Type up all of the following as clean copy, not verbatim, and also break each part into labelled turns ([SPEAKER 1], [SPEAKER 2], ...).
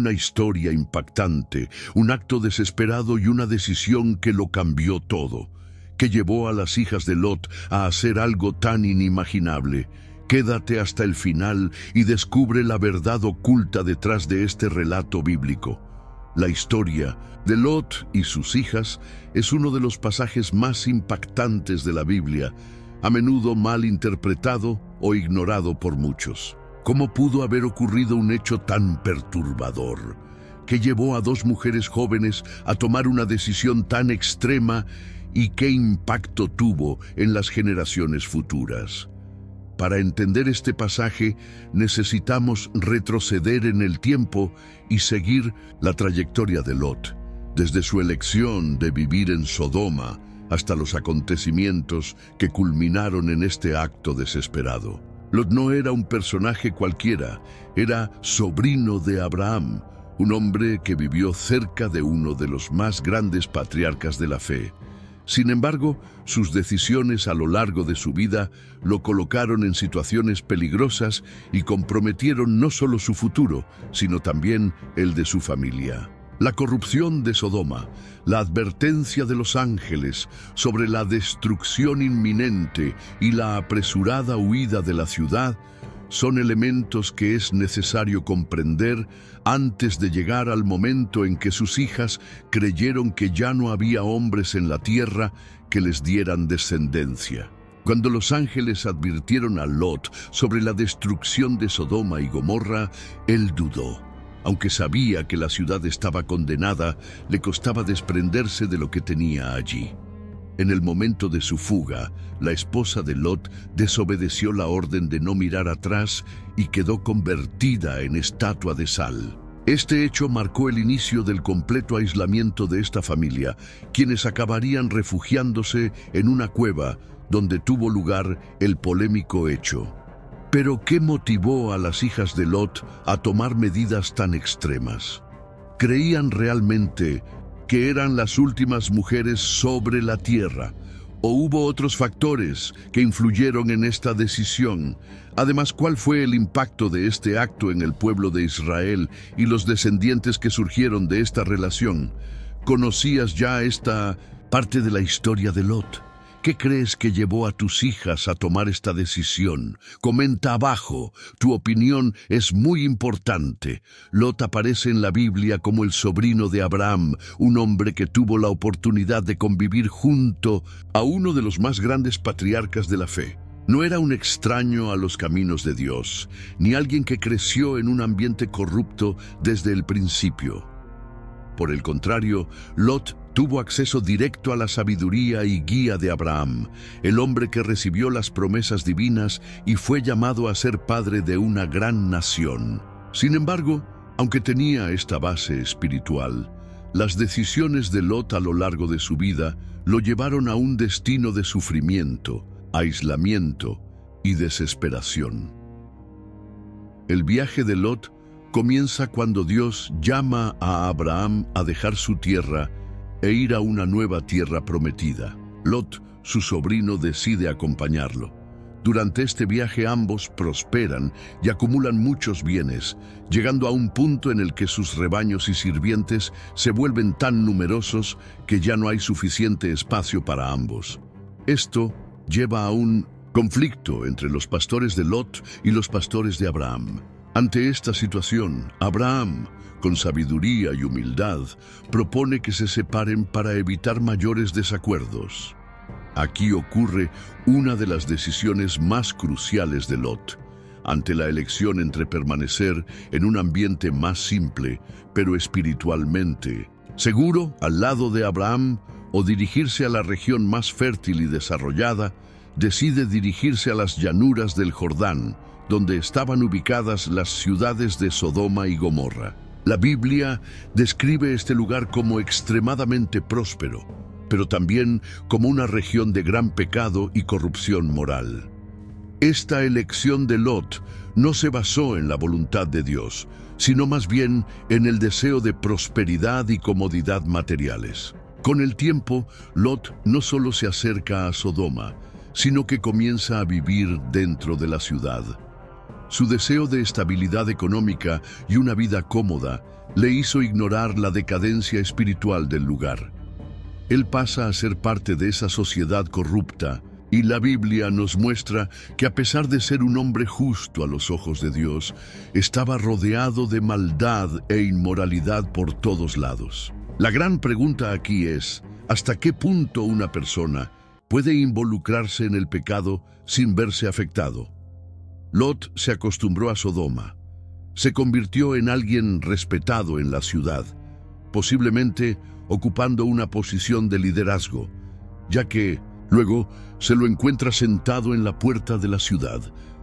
[SPEAKER 1] Una historia impactante, un acto desesperado y una decisión que lo cambió todo, que llevó a las hijas de Lot a hacer algo tan inimaginable. Quédate hasta el final y descubre la verdad oculta detrás de este relato bíblico. La historia de Lot y sus hijas es uno de los pasajes más impactantes de la Biblia, a menudo mal interpretado o ignorado por muchos. ¿Cómo pudo haber ocurrido un hecho tan perturbador, que llevó a dos mujeres jóvenes a tomar una decisión tan extrema y qué impacto tuvo en las generaciones futuras? Para entender este pasaje, necesitamos retroceder en el tiempo y seguir la trayectoria de Lot, desde su elección de vivir en Sodoma hasta los acontecimientos que culminaron en este acto desesperado. Lot no era un personaje cualquiera, era sobrino de Abraham, un hombre que vivió cerca de uno de los más grandes patriarcas de la fe. Sin embargo, sus decisiones a lo largo de su vida lo colocaron en situaciones peligrosas y comprometieron no solo su futuro, sino también el de su familia. La corrupción de Sodoma, la advertencia de los ángeles sobre la destrucción inminente y la apresurada huida de la ciudad son elementos que es necesario comprender antes de llegar al momento en que sus hijas creyeron que ya no había hombres en la tierra que les dieran descendencia. Cuando los ángeles advirtieron a Lot sobre la destrucción de Sodoma y Gomorra, él dudó. Aunque sabía que la ciudad estaba condenada, le costaba desprenderse de lo que tenía allí. En el momento de su fuga, la esposa de Lot desobedeció la orden de no mirar atrás y quedó convertida en estatua de sal. Este hecho marcó el inicio del completo aislamiento de esta familia, quienes acabarían refugiándose en una cueva donde tuvo lugar el polémico hecho. Pero, ¿qué motivó a las hijas de Lot a tomar medidas tan extremas? ¿Creían realmente que eran las últimas mujeres sobre la tierra? ¿O hubo otros factores que influyeron en esta decisión? Además, ¿cuál fue el impacto de este acto en el pueblo de Israel y los descendientes que surgieron de esta relación? ¿Conocías ya esta parte de la historia de Lot? ¿Qué crees que llevó a tus hijas a tomar esta decisión? Comenta abajo, tu opinión es muy importante. Lot aparece en la Biblia como el sobrino de Abraham, un hombre que tuvo la oportunidad de convivir junto a uno de los más grandes patriarcas de la fe. No era un extraño a los caminos de Dios, ni alguien que creció en un ambiente corrupto desde el principio. Por el contrario, Lot tuvo acceso directo a la sabiduría y guía de Abraham, el hombre que recibió las promesas divinas y fue llamado a ser padre de una gran nación. Sin embargo, aunque tenía esta base espiritual, las decisiones de Lot a lo largo de su vida lo llevaron a un destino de sufrimiento, aislamiento y desesperación. El viaje de Lot comienza cuando Dios llama a Abraham a dejar su tierra e ir a una nueva tierra prometida. Lot, su sobrino, decide acompañarlo. Durante este viaje ambos prosperan y acumulan muchos bienes, llegando a un punto en el que sus rebaños y sirvientes se vuelven tan numerosos que ya no hay suficiente espacio para ambos. Esto lleva a un conflicto entre los pastores de Lot y los pastores de Abraham. Ante esta situación, Abraham, con sabiduría y humildad, propone que se separen para evitar mayores desacuerdos. Aquí ocurre una de las decisiones más cruciales de Lot, ante la elección entre permanecer en un ambiente más simple, pero espiritualmente seguro, al lado de Abraham, o dirigirse a la región más fértil y desarrollada. Decide dirigirse a las llanuras del Jordán, donde estaban ubicadas las ciudades de Sodoma y Gomorra. La Biblia describe este lugar como extremadamente próspero, pero también como una región de gran pecado y corrupción moral. Esta elección de Lot no se basó en la voluntad de Dios, sino más bien en el deseo de prosperidad y comodidad materiales. Con el tiempo, Lot no solo se acerca a Sodoma, sino que comienza a vivir dentro de la ciudad. Su deseo de estabilidad económica y una vida cómoda le hizo ignorar la decadencia espiritual del lugar. Él pasa a ser parte de esa sociedad corrupta, y la Biblia nos muestra que a pesar de ser un hombre justo a los ojos de Dios, estaba rodeado de maldad e inmoralidad por todos lados. La gran pregunta aquí es, ¿hasta qué punto una persona puede involucrarse en el pecado sin verse afectado? Lot se acostumbró a Sodoma. Se convirtió en alguien respetado en la ciudad, posiblemente ocupando una posición de liderazgo, ya que luego se lo encuentra sentado en la puerta de la ciudad,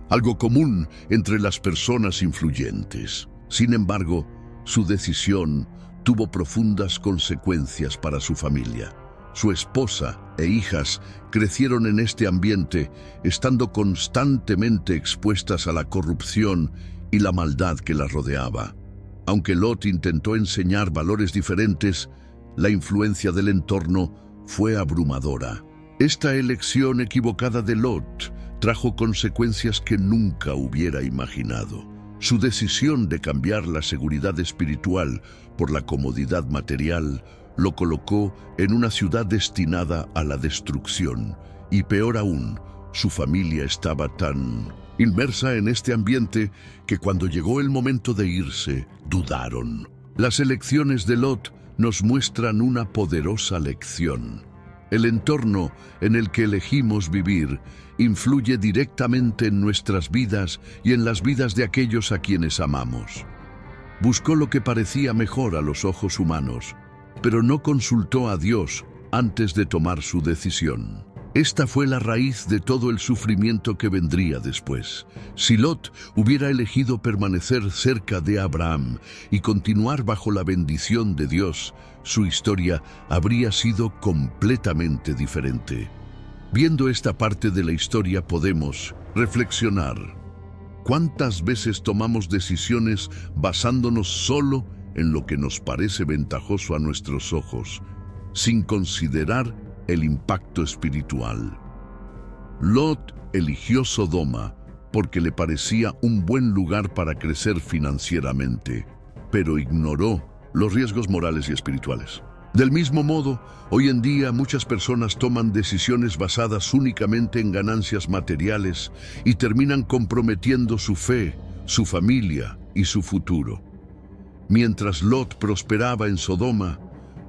[SPEAKER 1] algo común entre las personas influyentes. Sin embargo, su decisión tuvo profundas consecuencias para su familia. Su esposa e hijas crecieron en este ambiente, estando constantemente expuestas a la corrupción y la maldad que las rodeaba. Aunque Lot intentó enseñar valores diferentes, la influencia del entorno fue abrumadora. Esta elección equivocada de Lot trajo consecuencias que nunca hubiera imaginado. Su decisión de cambiar la seguridad espiritual por la comodidad material lo colocó en una ciudad destinada a la destrucción, y peor aún, su familia estaba tan inmersa en este ambiente que cuando llegó el momento de irse, dudaron. Las elecciones de Lot nos muestran una poderosa lección. El entorno en el que elegimos vivir influye directamente en nuestras vidas y en las vidas de aquellos a quienes amamos. Buscó lo que parecía mejor a los ojos humanos, pero no consultó a Dios antes de tomar su decisión. Esta fue la raíz de todo el sufrimiento que vendría después. Si Lot hubiera elegido permanecer cerca de Abraham y continuar bajo la bendición de Dios, su historia habría sido completamente diferente. Viendo esta parte de la historia podemos reflexionar. ¿Cuántas veces tomamos decisiones basándonos solo en lo que nos parece ventajoso a nuestros ojos, sin considerar el impacto espiritual? Lot eligió Sodoma porque le parecía un buen lugar para crecer financieramente, pero ignoró los riesgos morales y espirituales. Del mismo modo, hoy en día muchas personas toman decisiones basadas únicamente en ganancias materiales y terminan comprometiendo su fe, su familia y su futuro. Mientras Lot prosperaba en Sodoma,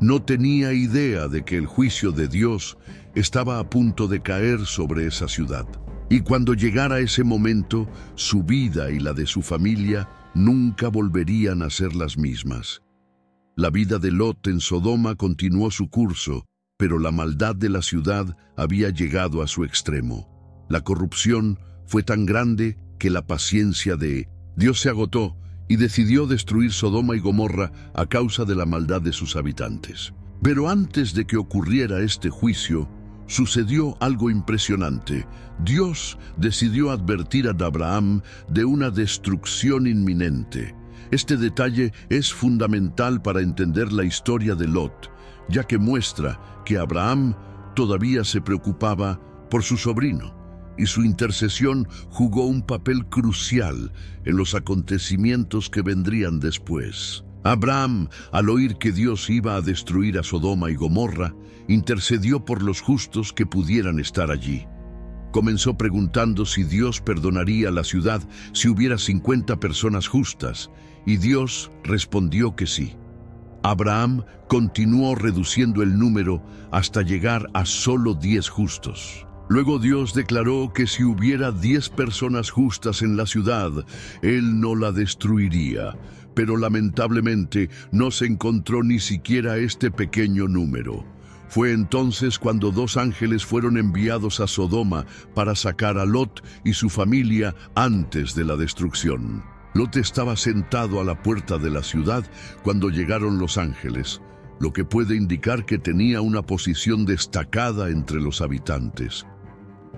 [SPEAKER 1] no tenía idea de que el juicio de Dios estaba a punto de caer sobre esa ciudad. Y cuando llegara ese momento, su vida y la de su familia nunca volverían a ser las mismas. La vida de Lot en Sodoma continuó su curso, pero la maldad de la ciudad había llegado a su extremo. La corrupción fue tan grande que la paciencia de Dios se agotó y decidió destruir Sodoma y Gomorra a causa de la maldad de sus habitantes. Pero antes de que ocurriera este juicio, sucedió algo impresionante. Dios decidió advertir a Abraham de una destrucción inminente. Este detalle es fundamental para entender la historia de Lot, ya que muestra que Abraham todavía se preocupaba por su sobrino, y su intercesión jugó un papel crucial en los acontecimientos que vendrían después. Abraham, al oír que Dios iba a destruir a Sodoma y Gomorra, intercedió por los justos que pudieran estar allí. Comenzó preguntando si Dios perdonaría la ciudad si hubiera 50 personas justas, y Dios respondió que sí. Abraham continuó reduciendo el número hasta llegar a solo 10 justos. Luego Dios declaró que si hubiera 10 personas justas en la ciudad, Él no la destruiría, pero lamentablemente no se encontró ni siquiera este pequeño número. Fue entonces cuando 2 ángeles fueron enviados a Sodoma para sacar a Lot y su familia antes de la destrucción. Lot estaba sentado a la puerta de la ciudad cuando llegaron los ángeles, lo que puede indicar que tenía una posición destacada entre los habitantes.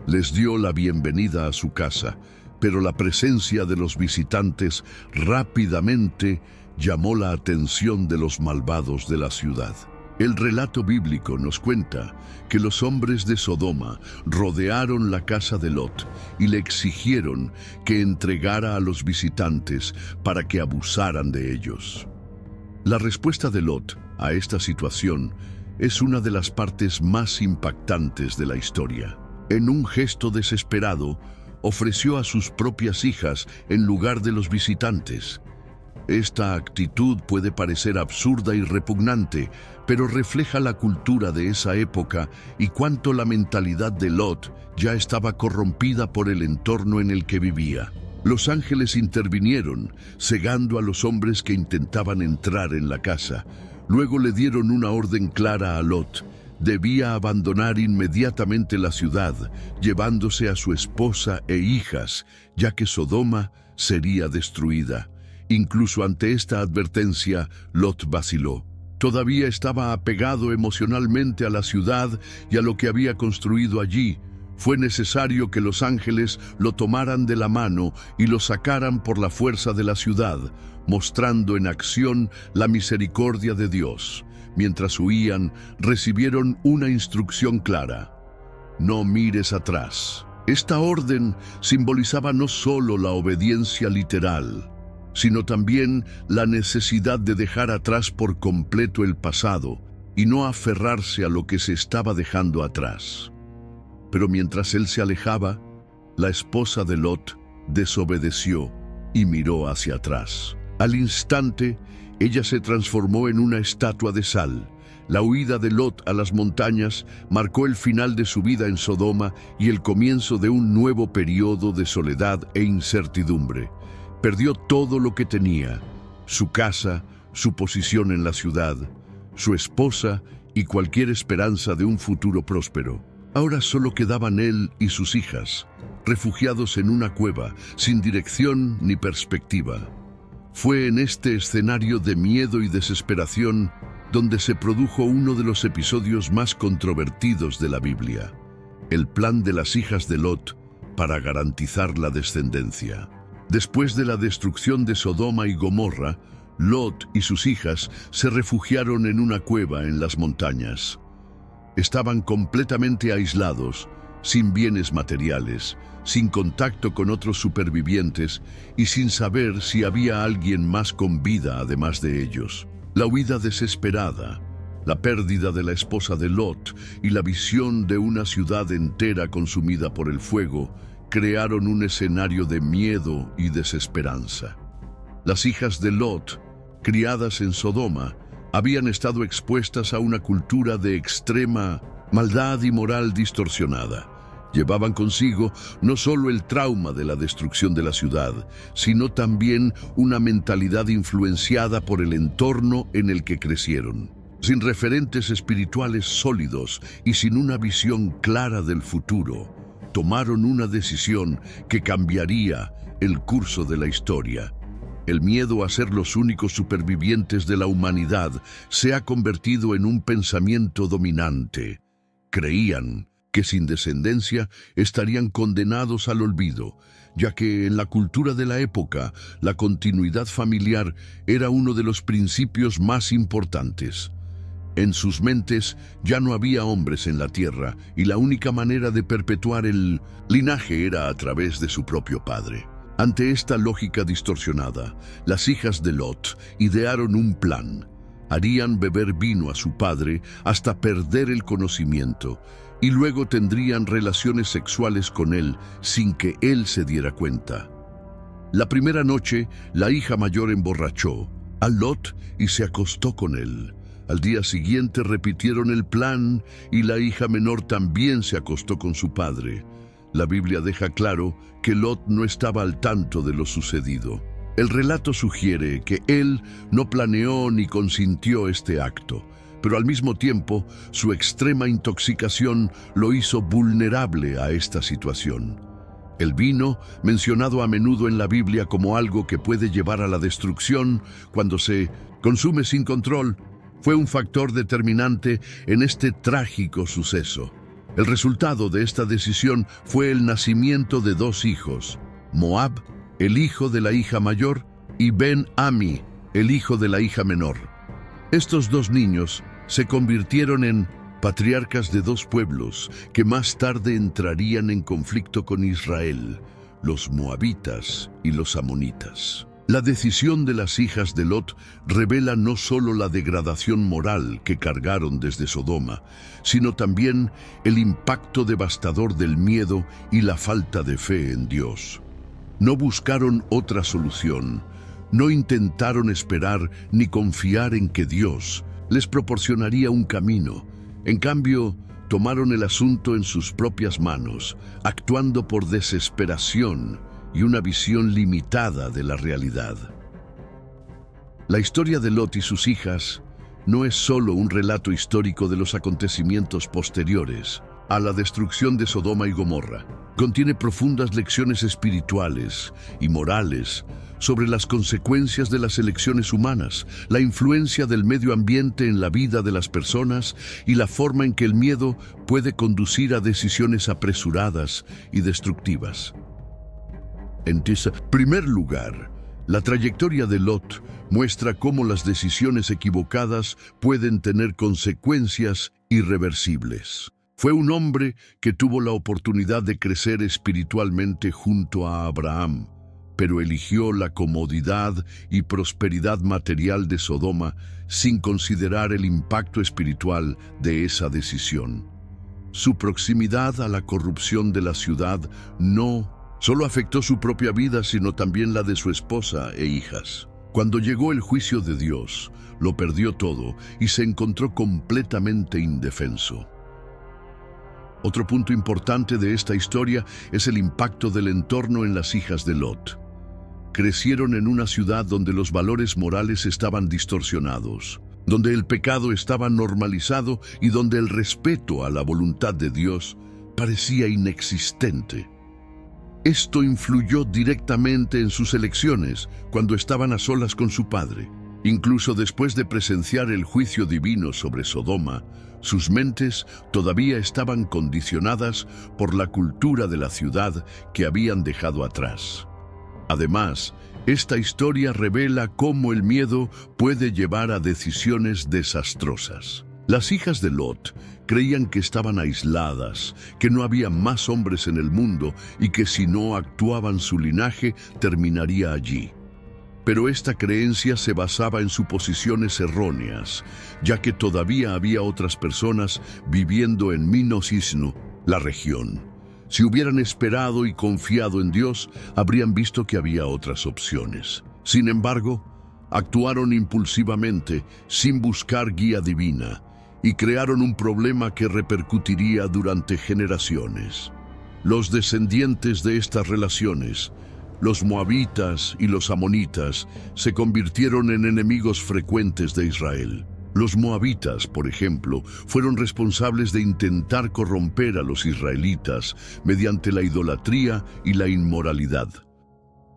[SPEAKER 1] Les dio la bienvenida a su casa, pero la presencia de los visitantes rápidamente llamó la atención de los malvados de la ciudad. El relato bíblico nos cuenta que los hombres de Sodoma rodearon la casa de Lot y le exigieron que entregara a los visitantes para que abusaran de ellos. La respuesta de Lot a esta situación es una de las partes más impactantes de la historia. En un gesto desesperado, ofreció a sus propias hijas en lugar de los visitantes. Esta actitud puede parecer absurda y repugnante, pero refleja la cultura de esa época y cuánto la mentalidad de Lot ya estaba corrompida por el entorno en el que vivía. Los ángeles intervinieron, cegando a los hombres que intentaban entrar en la casa. Luego le dieron una orden clara a Lot. Debía abandonar inmediatamente la ciudad, llevándose a su esposa e hijas, ya que Sodoma sería destruida. Incluso ante esta advertencia, Lot vaciló. Todavía estaba apegado emocionalmente a la ciudad y a lo que había construido allí. Fue necesario que los ángeles lo tomaran de la mano y lo sacaran por la fuerza de la ciudad, mostrando en acción la misericordia de Dios. Mientras huían, recibieron una instrucción clara: no mires atrás. Esta orden simbolizaba no solo la obediencia literal, sino también la necesidad de dejar atrás por completo el pasado y no aferrarse a lo que se estaba dejando atrás. Pero mientras él se alejaba, la esposa de Lot desobedeció y miró hacia atrás. Al instante, ella se transformó en una estatua de sal. La huida de Lot a las montañas marcó el final de su vida en Sodoma y el comienzo de un nuevo periodo de soledad e incertidumbre. Perdió todo lo que tenía: su casa, su posición en la ciudad, su esposa y cualquier esperanza de un futuro próspero. Ahora solo quedaban él y sus hijas, refugiados en una cueva, sin dirección ni perspectiva. Fue en este escenario de miedo y desesperación donde se produjo uno de los episodios más controvertidos de la Biblia: el plan de las hijas de Lot para garantizar la descendencia. Después de la destrucción de Sodoma y Gomorra, Lot y sus hijas se refugiaron en una cueva en las montañas. Estaban completamente aislados, sin bienes materiales, sin contacto con otros supervivientes y sin saber si había alguien más con vida además de ellos. La huida desesperada, la pérdida de la esposa de Lot y la visión de una ciudad entera consumida por el fuego crearon un escenario de miedo y desesperanza. Las hijas de Lot, criadas en Sodoma, habían estado expuestas a una cultura de extrema maldad y moral distorsionada. Llevaban consigo no solo el trauma de la destrucción de la ciudad, sino también una mentalidad influenciada por el entorno en el que crecieron. Sin referentes espirituales sólidos y sin una visión clara del futuro, tomaron una decisión que cambiaría el curso de la historia. El miedo a ser los únicos supervivientes de la humanidad se ha convertido en un pensamiento dominante. Creían que sin descendencia estarían condenados al olvido, ya que en la cultura de la época la continuidad familiar era uno de los principios más importantes. En sus mentes ya no había hombres en la tierra y la única manera de perpetuar el linaje era a través de su propio padre. Ante esta lógica distorsionada, las hijas de Lot idearon un plan. Harían beber vino a su padre hasta perder el conocimiento y luego tendrían relaciones sexuales con él sin que él se diera cuenta. La primera noche, la hija mayor emborrachó a Lot y se acostó con él. Al día siguiente repitieron el plan y la hija menor también se acostó con su padre. La Biblia deja claro que Lot no estaba al tanto de lo sucedido. El relato sugiere que él no planeó ni consintió este acto, pero al mismo tiempo su extrema intoxicación lo hizo vulnerable a esta situación. El vino, mencionado a menudo en la Biblia como algo que puede llevar a la destrucción cuando se consume sin control, fue un factor determinante en este trágico suceso. El resultado de esta decisión fue el nacimiento de dos hijos: Moab, el hijo de la hija mayor, y Ben-Ami, el hijo de la hija menor. Estos dos niños se convirtieron en patriarcas de dos pueblos que más tarde entrarían en conflicto con Israel, los moabitas y los amonitas. La decisión de las hijas de Lot revela no solo la degradación moral que cargaron desde Sodoma, sino también el impacto devastador del miedo y la falta de fe en Dios. No buscaron otra solución, no intentaron esperar ni confiar en que Dios les proporcionaría un camino. En cambio, tomaron el asunto en sus propias manos, actuando por desesperación y una visión limitada de la realidad. La historia de Lot y sus hijas no es solo un relato histórico de los acontecimientos posteriores a la destrucción de Sodoma y Gomorra. Contiene profundas lecciones espirituales y morales sobre las consecuencias de las elecciones humanas, la influencia del medio ambiente en la vida de las personas y la forma en que el miedo puede conducir a decisiones apresuradas y destructivas. En primer lugar, la trayectoria de Lot muestra cómo las decisiones equivocadas pueden tener consecuencias irreversibles. Fue un hombre que tuvo la oportunidad de crecer espiritualmente junto a Abraham, pero eligió la comodidad y prosperidad material de Sodoma sin considerar el impacto espiritual de esa decisión. Su proximidad a la corrupción de la ciudad no solo afectó su propia vida, sino también la de su esposa e hijas. Cuando llegó el juicio de Dios, lo perdió todo y se encontró completamente indefenso. Otro punto importante de esta historia es el impacto del entorno en las hijas de Lot. Crecieron en una ciudad donde los valores morales estaban distorsionados, donde el pecado estaba normalizado y donde el respeto a la voluntad de Dios parecía inexistente. Esto influyó directamente en sus elecciones cuando estaban a solas con su padre. Incluso después de presenciar el juicio divino sobre Sodoma, sus mentes todavía estaban condicionadas por la cultura de la ciudad que habían dejado atrás. Además, esta historia revela cómo el miedo puede llevar a decisiones desastrosas. Las hijas de Lot creían que estaban aisladas, que no había más hombres en el mundo y que si no actuaban su linaje terminaría allí. Pero esta creencia se basaba en suposiciones erróneas, ya que todavía había otras personas viviendo en Minosisno, la región. Si hubieran esperado y confiado en Dios, habrían visto que había otras opciones. Sin embargo, actuaron impulsivamente, sin buscar guía divina, y crearon un problema que repercutiría durante generaciones. Los descendientes de estas relaciones, los moabitas y los amonitas, se convirtieron en enemigos frecuentes de Israel. Los moabitas, por ejemplo, fueron responsables de intentar corromper a los israelitas mediante la idolatría y la inmoralidad.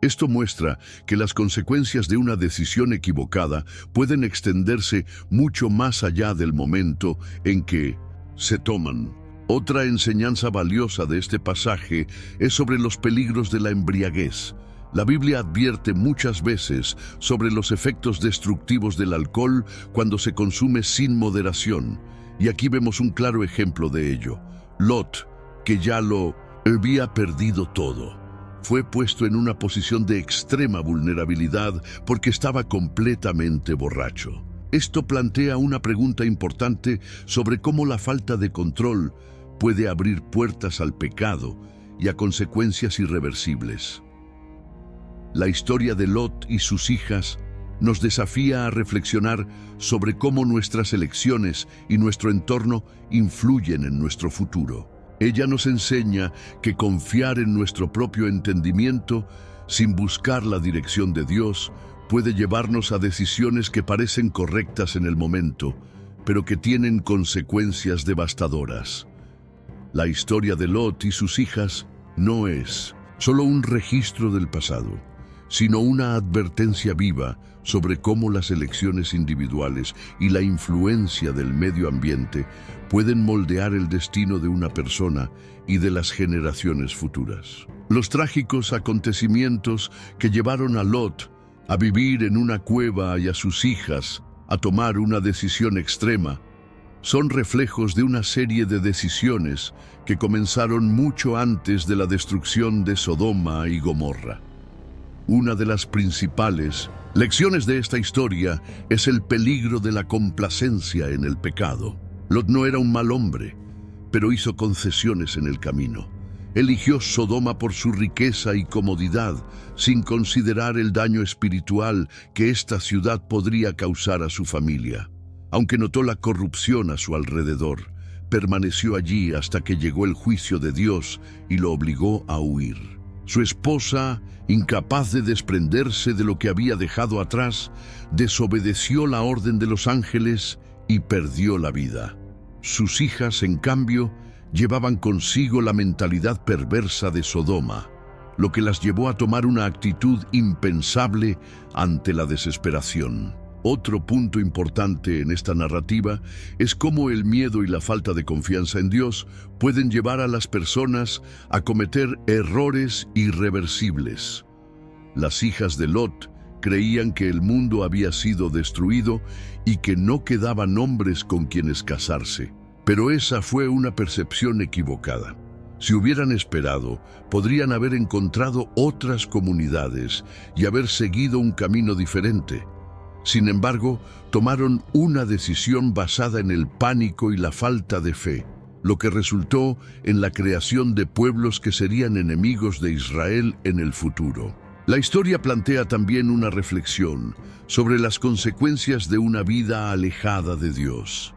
[SPEAKER 1] Esto muestra que las consecuencias de una decisión equivocada pueden extenderse mucho más allá del momento en que se toman. Otra enseñanza valiosa de este pasaje es sobre los peligros de la embriaguez. La Biblia advierte muchas veces sobre los efectos destructivos del alcohol cuando se consume sin moderación, y aquí vemos un claro ejemplo de ello. Lot, que ya lo había perdido todo, fue puesto en una posición de extrema vulnerabilidad porque estaba completamente borracho. Esto plantea una pregunta importante sobre cómo la falta de control puede abrir puertas al pecado y a consecuencias irreversibles. La historia de Lot y sus hijas nos desafía a reflexionar sobre cómo nuestras elecciones y nuestro entorno influyen en nuestro futuro. Ella nos enseña que confiar en nuestro propio entendimiento, sin buscar la dirección de Dios, puede llevarnos a decisiones que parecen correctas en el momento, pero que tienen consecuencias devastadoras. La historia de Lot y sus hijas no es solo un registro del pasado, sino una advertencia viva sobre cómo las elecciones individuales y la influencia del medio ambiente pueden moldear el destino de una persona y de las generaciones futuras. Los trágicos acontecimientos que llevaron a Lot a vivir en una cueva y a sus hijas a tomar una decisión extrema son reflejos de una serie de decisiones que comenzaron mucho antes de la destrucción de Sodoma y Gomorra. Una de las principales lecciones de esta historia es el peligro de la complacencia en el pecado. Lot no era un mal hombre, pero hizo concesiones en el camino. Eligió Sodoma por su riqueza y comodidad, sin considerar el daño espiritual que esta ciudad podría causar a su familia. Aunque notó la corrupción a su alrededor, permaneció allí hasta que llegó el juicio de Dios y lo obligó a huir. Su esposa, incapaz de desprenderse de lo que había dejado atrás, desobedeció la orden de los ángeles y perdió la vida. Sus hijas, en cambio, llevaban consigo la mentalidad perversa de Sodoma, lo que las llevó a tomar una actitud impensable ante la desesperación. Otro punto importante en esta narrativa es cómo el miedo y la falta de confianza en Dios pueden llevar a las personas a cometer errores irreversibles. Las hijas de Lot creían que el mundo había sido destruido y que no quedaban hombres con quienes casarse. Pero esa fue una percepción equivocada. Si hubieran esperado, podrían haber encontrado otras comunidades y haber seguido un camino diferente. Sin embargo, tomaron una decisión basada en el pánico y la falta de fe, lo que resultó en la creación de pueblos que serían enemigos de Israel en el futuro. La historia plantea también una reflexión sobre las consecuencias de una vida alejada de Dios.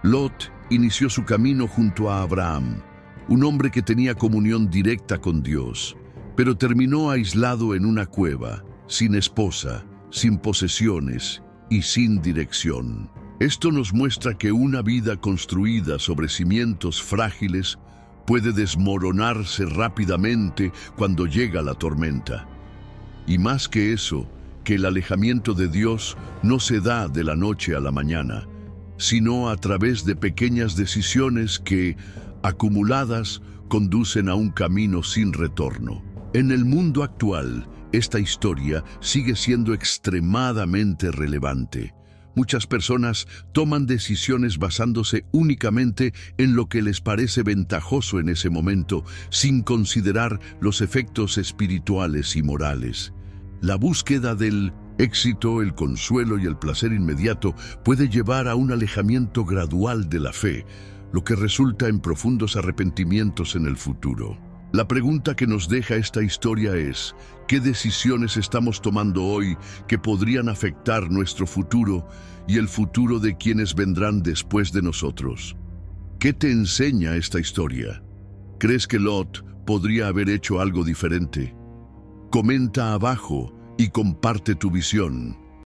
[SPEAKER 1] Lot inició su camino junto a Abraham, un hombre que tenía comunión directa con Dios, pero terminó aislado en una cueva, sin esposa, sin posesiones y sin dirección. Esto nos muestra que una vida construida sobre cimientos frágiles puede desmoronarse rápidamente cuando llega la tormenta. Y más que eso, que el alejamiento de Dios no se da de la noche a la mañana, sino a través de pequeñas decisiones que, acumuladas, conducen a un camino sin retorno. En el mundo actual, esta historia sigue siendo extremadamente relevante. Muchas personas toman decisiones basándose únicamente en lo que les parece ventajoso en ese momento, sin considerar los efectos espirituales y morales. La búsqueda del éxito, el consuelo y el placer inmediato puede llevar a un alejamiento gradual de la fe, lo que resulta en profundos arrepentimientos en el futuro. La pregunta que nos deja esta historia es: ¿qué decisiones estamos tomando hoy que podrían afectar nuestro futuro y el futuro de quienes vendrán después de nosotros? ¿Qué te enseña esta historia? ¿Crees que Lot podría haber hecho algo diferente? Comenta abajo y comparte tu visión.